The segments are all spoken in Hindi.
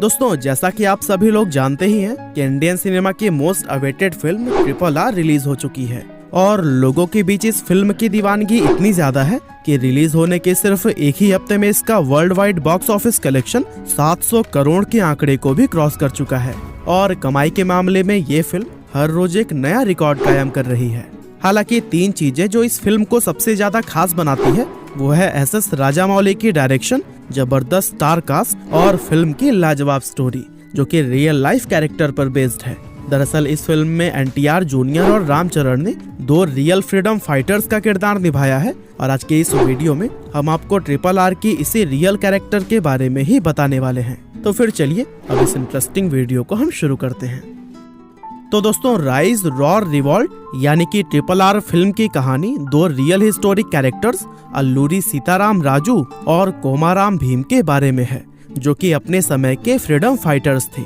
दोस्तों, जैसा कि आप सभी लोग जानते ही हैं कि इंडियन सिनेमा की most awaited film RRR release हो चुकी है और लोगों के बीच इस फिल्म की दीवानगी इतनी ज्यादा है कि रिलीज होने के सिर्फ एक ही हफ्ते में इसका world wide box office collection 700 crore के आंकड़े को भी क्रॉस कर चुका है और कमाई के मामले में ये फिल्म हर रोज एक नया रिकॉर्ड कायम कर रही है। हालांकि 3 चीजें जो इस फिल्म को सबसे ज्यादा खास बनाती है वो है SS राजामौली की डायरेक्शन, जबरदस्त स्टार कास्ट और फिल्म की लाजवाब स्टोरी जो कि रियल लाइफ कैरेक्टर पर बेस्ड है। दरअसल इस फिल्म में NTR जूनियर और रामचरण ने 2 रियल फ्रीडम फाइटर्स का किरदार निभाया है और आज के इस वीडियो में हम आपको RRR की इसी रियल कैरेक्टर के बारे में ही बताने वाले हैं। तो फिर चलिए अब इस इंटरेस्टिंग वीडियो को हम शुरू करते हैं। तो दोस्तों, राइज रॉर रिवॉल्ट यानी कि RRR फिल्म की कहानी 2 real historic characters Alluri Sitaram Raju और कोमाराम भीम के बारे में है, जो कि अपने समय के फ्रीडम फाइटर्स थे।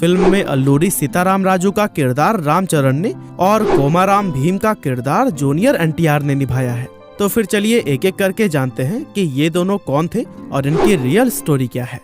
फिल्म में अल्लूरी सीताराम राजू का किरदार रामचरण ने और कोमाराम भीम का किरदार जूनियर NTR ने निभाया है। तो फिर चलिए एक एक करके जानते हैं कि ये दोनों कौन थे और इनकी रियल स्टोरी क्या है।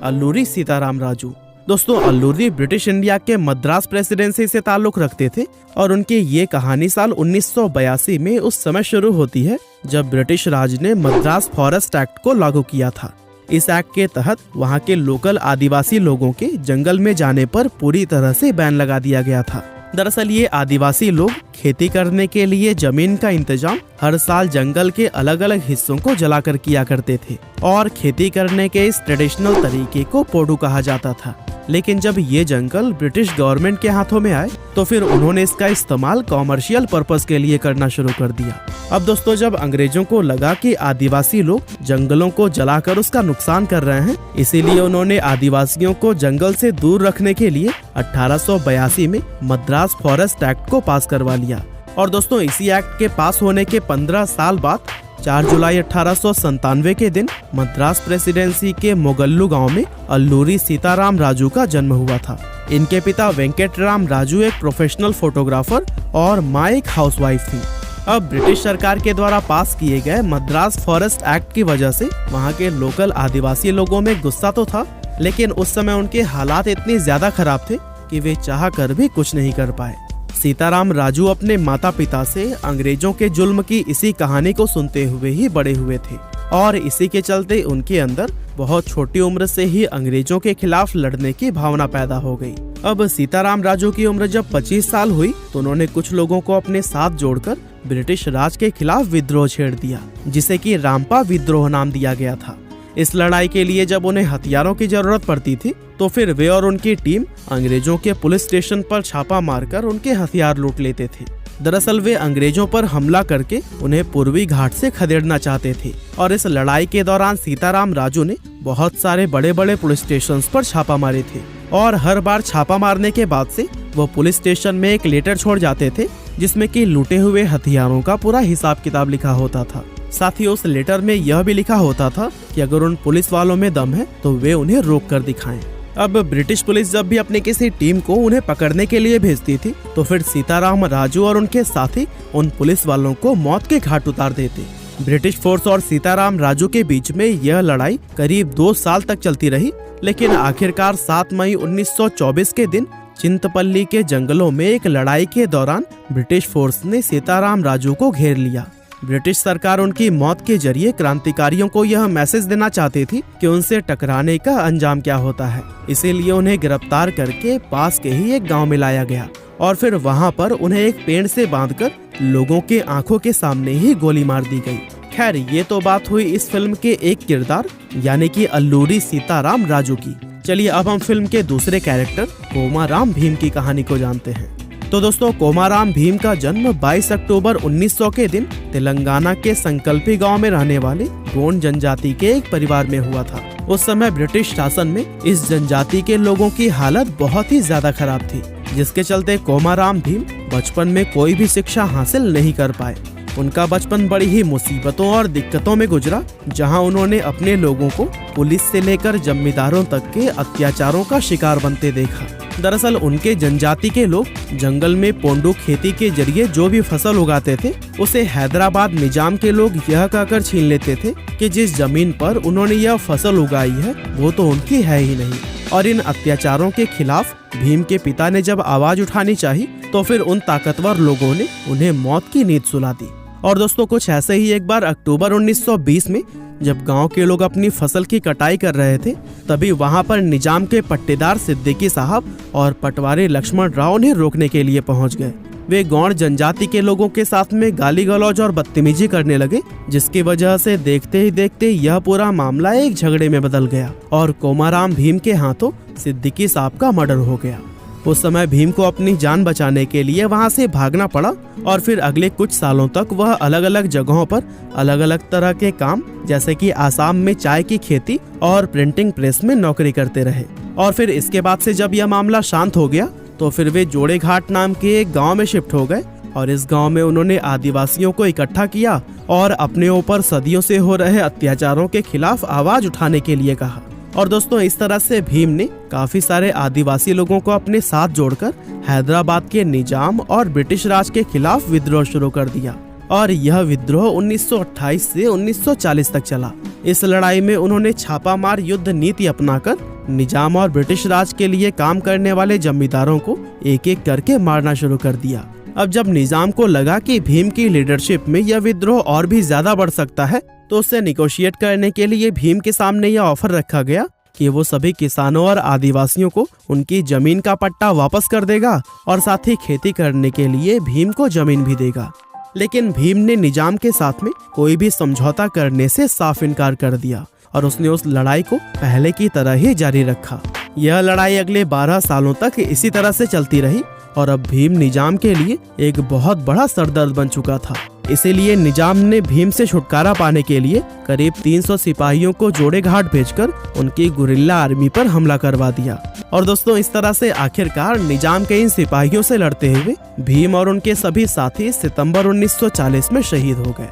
अल्लूरी सीताराम राजू। दोस्तों, अल्लूरी ब्रिटिश इंडिया के मद्रास प्रेसिडेंसी से ताल्लुक रखते थे और उनकी ये कहानी साल 1982 में उस समय शुरू होती है जब ब्रिटिश राज ने मद्रास फॉरेस्ट एक्ट को लागू किया था। इस एक्ट के तहत वहाँ के लोकल आदिवासी लोगों के जंगल में जाने पर पूरी तरह से बैन लगा दिया गया था। दरअसल ये आदिवासी लोग खेती करने के लिए जमीन का इंतजाम हर साल जंगल के अलग अलग हिस्सों को जलाकर किया करते थे और खेती करने के इस ट्रेडिशनल तरीके को पोडू कहा जाता था। लेकिन जब ये जंगल ब्रिटिश गवर्नमेंट के हाथों में आए तो फिर उन्होंने इसका इस्तेमाल कॉमर्शियल पर्पस के लिए करना शुरू कर दिया। अब दोस्तों, जब अंग्रेजों को लगा कि आदिवासी लोग जंगलों को जलाकर उसका नुकसान कर रहे हैं, इसीलिए उन्होंने आदिवासियों को जंगल से दूर रखने के लिए 1882 में मद्रास फॉरेस्ट एक्ट को पास करवा लिया। और दोस्तों, इसी एक्ट के पास होने के 15 साल बाद 4 जुलाई 1897 के दिन मद्रास प्रेसिडेंसी के मोगल्लू गांव में अल्लूरी सीताराम राजू का जन्म हुआ था। इनके पिता वेंकटराम राजू एक प्रोफेशनल फोटोग्राफर और मां एक हाउसवाइफ थी। अब ब्रिटिश सरकार के द्वारा पास किए गए मद्रास फॉरेस्ट एक्ट की वजह से वहां के लोकल आदिवासी लोगों में गुस्सा तो था, लेकिन उस समय उनके हालात इतने ज्यादा खराब थे कि वे चाह कर भी कुछ नहीं कर पाए। सीताराम राजू अपने माता पिता से अंग्रेजों के जुल्म की इसी कहानी को सुनते हुए ही बड़े हुए थे और इसी के चलते उनके अंदर बहुत छोटी उम्र से ही अंग्रेजों के खिलाफ लड़ने की भावना पैदा हो गई। अब सीताराम राजू की उम्र जब 25 साल हुई तो उन्होंने कुछ लोगों को अपने साथ जोड़कर ब्रिटिश राज के खिलाफ विद्रोह छेड़ दिया, जिसे कि रामपा विद्रोह नाम दिया गया था। इस लड़ाई के लिए जब उन्हें हथियारों की जरूरत पड़ती थी तो फिर वे और उनकी टीम अंग्रेजों के पुलिस स्टेशन पर छापा मारकर उनके हथियार लूट लेते थे। दरअसल वे अंग्रेजों पर हमला करके उन्हें पूर्वी घाट से खदेड़ना चाहते थे और इस लड़ाई के दौरान सीताराम राजू ने बहुत सारे बड़े बड़े पुलिस स्टेशन पर छापा मारे थे और हर बार छापा मारने के बाद से वो पुलिस स्टेशन में एक लेटर छोड़ जाते थे जिसमें कि लूटे हुए हथियारों का पूरा हिसाब किताब लिखा होता था। साथ ही उस लेटर में यह भी लिखा होता था कि अगर उन पुलिस वालों में दम है तो वे उन्हें रोक कर दिखाएं। अब ब्रिटिश पुलिस जब भी अपनी किसी टीम को उन्हें पकड़ने के लिए भेजती थी तो फिर सीताराम राजू और उनके साथी उन पुलिस वालों को मौत के घाट उतार देते। ब्रिटिश फोर्स और सीताराम राजू के बीच में यह लड़ाई करीब 2 साल तक चलती रही, लेकिन आखिरकार 7 मई 1924 के दिन चिंतपल्ली के जंगलों में एक लड़ाई के दौरान ब्रिटिश फोर्स ने सीताराम राजू को घेर लिया। ब्रिटिश सरकार उनकी मौत के जरिए क्रांतिकारियों को यह मैसेज देना चाहती थी कि उनसे टकराने का अंजाम क्या होता है। इसीलिए उन्हें गिरफ्तार करके पास के ही एक गांव में लाया गया और फिर वहां पर उन्हें एक पेड़ से बांधकर लोगों के आंखों के सामने ही गोली मार दी गई। खैर, ये तो बात हुई इस फिल्म के एक किरदार यानी कि अल्लूरी सीताराम राजू की। चलिए अब हम फिल्म के दूसरे कैरेक्टर कोमाराम भीम की कहानी को जानते हैं। तो दोस्तों, कोमाराम भीम का जन्म 22 अक्टूबर 1900 के दिन तेलंगाना के संकल्पी गांव में रहने वाले गोंड जनजाति के एक परिवार में हुआ था। उस समय ब्रिटिश शासन में इस जनजाति के लोगों की हालत बहुत ही ज्यादा खराब थी, जिसके चलते कोमाराम भीम बचपन में कोई भी शिक्षा हासिल नहीं कर पाए। उनका बचपन बड़ी ही मुसीबतों और दिक्कतों में गुजरा, जहां उन्होंने अपने लोगों को पुलिस से लेकर जमींदारों तक के अत्याचारों का शिकार बनते देखा। दरअसल उनके जनजाति के लोग जंगल में पोंडू खेती के जरिए जो भी फसल उगाते थे उसे हैदराबाद निजाम के लोग यह कहकर छीन लेते थे कि जिस जमीन पर उन्होंने यह फसल उगाई है वो तो उनकी है ही नहीं। और इन अत्याचारों के खिलाफ भीम के पिता ने जब आवाज उठानी चाही तो फिर उन ताकतवर लोगों ने उन्हें मौत की नींद सुला दी। और दोस्तों कुछ ऐसे ही एक बार अक्टूबर 1920 में जब गांव के लोग अपनी फसल की कटाई कर रहे थे, तभी वहां पर निजाम के पट्टेदार सिद्दीकी साहब और पटवारी लक्ष्मण राव ने रोकने के लिए पहुंच गए। वे गौड़ जनजाति के लोगों के साथ में गाली गलौज और बदतमीजी करने लगे, जिसकी वजह से देखते ही देखते यह पूरा मामला एक झगड़े में बदल गया और कोमाराम भीम के हाथों सिद्दीकी साहब का मर्डर हो गया। उस समय भीम को अपनी जान बचाने के लिए वहां से भागना पड़ा और फिर अगले कुछ सालों तक वह अलग अलग जगहों पर अलग अलग तरह के काम जैसे कि आसाम में चाय की खेती और प्रिंटिंग प्रेस में नौकरी करते रहे। और फिर इसके बाद से जब यह मामला शांत हो गया तो फिर वे जोड़े घाट नाम के एक गांव में शिफ्ट हो गए और इस गांव में उन्होंने आदिवासियों को इकट्ठा किया और अपने ऊपर सदियों से हो रहे अत्याचारों के खिलाफ आवाज उठाने के लिए कहा। और दोस्तों इस तरह से भीम ने काफी सारे आदिवासी लोगों को अपने साथ जोड़कर हैदराबाद के निजाम और ब्रिटिश राज के खिलाफ विद्रोह शुरू कर दिया और यह विद्रोह 1928 से 1940 तक चला। इस लड़ाई में उन्होंने छापामार युद्ध नीति अपनाकर निजाम और ब्रिटिश राज के लिए काम करने वाले जमींदारों को एक एक करके मारना शुरू कर दिया। अब जब निजाम को लगा कि भीम की लीडरशिप में यह विद्रोह और भी ज्यादा बढ़ सकता है, तो उससे निगोशिएट करने के लिए भीम के सामने यह ऑफर रखा गया कि वो सभी किसानों और आदिवासियों को उनकी जमीन का पट्टा वापस कर देगा और साथ ही खेती करने के लिए भीम को जमीन भी देगा। लेकिन भीम ने निजाम के साथ में कोई भी समझौता करने से साफ इनकार कर दिया और उसने उस लड़ाई को पहले की तरह ही जारी रखा। यह लड़ाई अगले 12 सालों तक इसी तरह से चलती रही और अब भीम निजाम के लिए एक बहुत बड़ा सरदर्द बन चुका था। इसीलिए निजाम ने भीम से छुटकारा पाने के लिए करीब 300 सिपाहियों को जोड़े घाट भेजकर उनकी गुरिल्ला आर्मी पर हमला करवा दिया। और दोस्तों इस तरह से आखिरकार निजाम के इन सिपाहियों से लड़ते हुए भीम और उनके सभी साथी सितंबर 1940 में शहीद हो गए।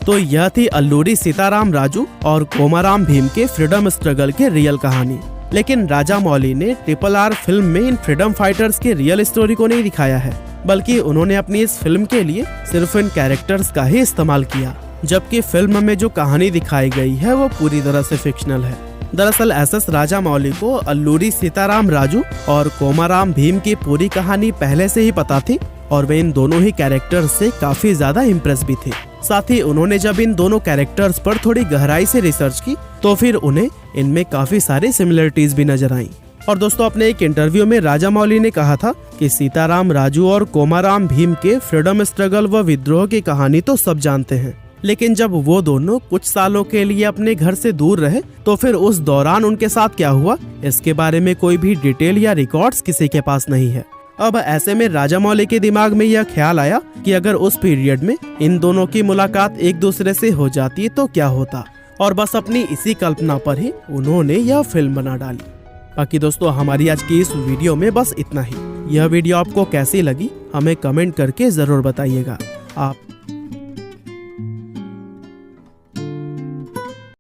तो यह थी अल्लूरी सीताराम राजू और कोमाराम भीम के फ्रीडम स्ट्रगल के रियल कहानी। लेकिन राजामौली ने RRR फिल्म में इन फ्रीडम फाइटर्स के रियल स्टोरी को नहीं दिखाया है, बल्कि उन्होंने अपनी इस फिल्म के लिए सिर्फ इन कैरेक्टर्स का ही इस्तेमाल किया, जबकि फिल्म में जो कहानी दिखाई गई है वो पूरी तरह से फिक्शनल है। दरअसल SS राजामौली को अल्लूरी सीताराम राजू और कोमाराम भीम की पूरी कहानी पहले से ही पता थी और वे इन दोनों ही कैरेक्टर्स से काफी ज्यादा इम्प्रेस भी थे। साथ ही उन्होंने जब इन दोनों कैरेक्टर्स पर थोड़ी गहराई से रिसर्च की तो फिर उन्हें इनमें काफी सारी सिमिलरिटीज भी नजर आईं। और दोस्तों अपने एक इंटरव्यू में राजामौली ने कहा था कि सीताराम राजू और कोमाराम भीम के फ्रीडम स्ट्रगल व विद्रोह की कहानी तो सब जानते हैं, लेकिन जब वो दोनों कुछ सालों के लिए अपने घर से दूर रहे तो फिर उस दौरान उनके साथ क्या हुआ इसके बारे में कोई भी डिटेल या रिकॉर्ड्स किसी के पास नहीं है। अब ऐसे में राजामौली के दिमाग में यह ख्याल आया कि अगर उस पीरियड में इन दोनों की मुलाकात एक दूसरे से हो जाती तो क्या होता, और बस अपनी इसी कल्पना पर ही उन्होंने यह फिल्म बना डाली। बाकी दोस्तों हमारी आज की इस वीडियो में बस इतना ही। यह वीडियो आपको कैसी लगी हमें कमेंट करके जरूर बताइएगा। आप